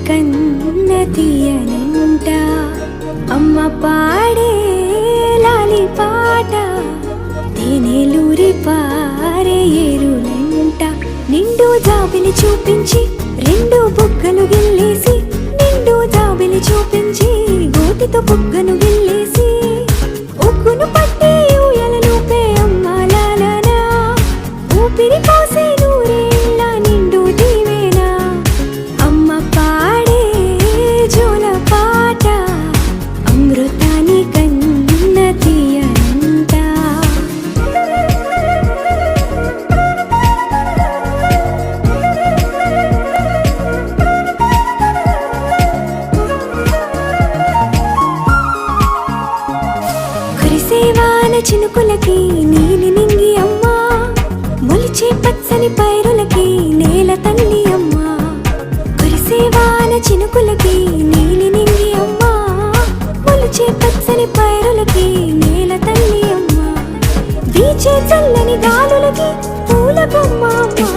కన్న తీయనంట అమ్మ పాడే లాలి పాట తేనెలూరి పారే ఏరులంట నిండు జాబిలి చూపించి రెండు బుగ్గలు గిల్లేసి నిండు జాబిలి చూపించి గోటితో బుగ్గను గిల్లేసి ఉగ్గును పట్టి ఊయలలోపే అమ్మ లాలనా ఊపిరి పోసే నూరేళ్ళ నిండు దీవేనా అమ్మ పాడే జోల పాట అమృతాని కన్న తీయంట కురిసేవాన చినుకులకి నీలి నింగి అమ్మా మొలిచే పచ్చని పైరులకి నేల తల్లి అమ్మా కురిసేవాన చినుకులకి నీలి నింగి అమ్మా మొలిచే పచ్చని పైరులకి నేల తల్లి అమ్మా వీచే చల్లని గాలులకి పూల బొమ్మ అమ్మా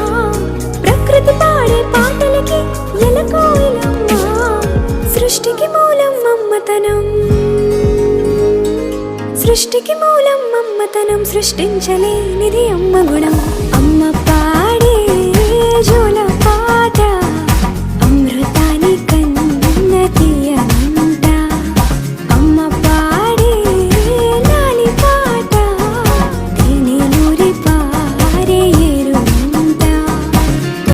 ప్రకృతి పాడే పాటలకి ఎలకోయిలమ్మా సృష్టికి మూలం మమ్మతనం సృష్టికి మూలం మమ్మతనం సృష్టించలేనిది అమ్మ గుణం అమ్మ పాడే జోల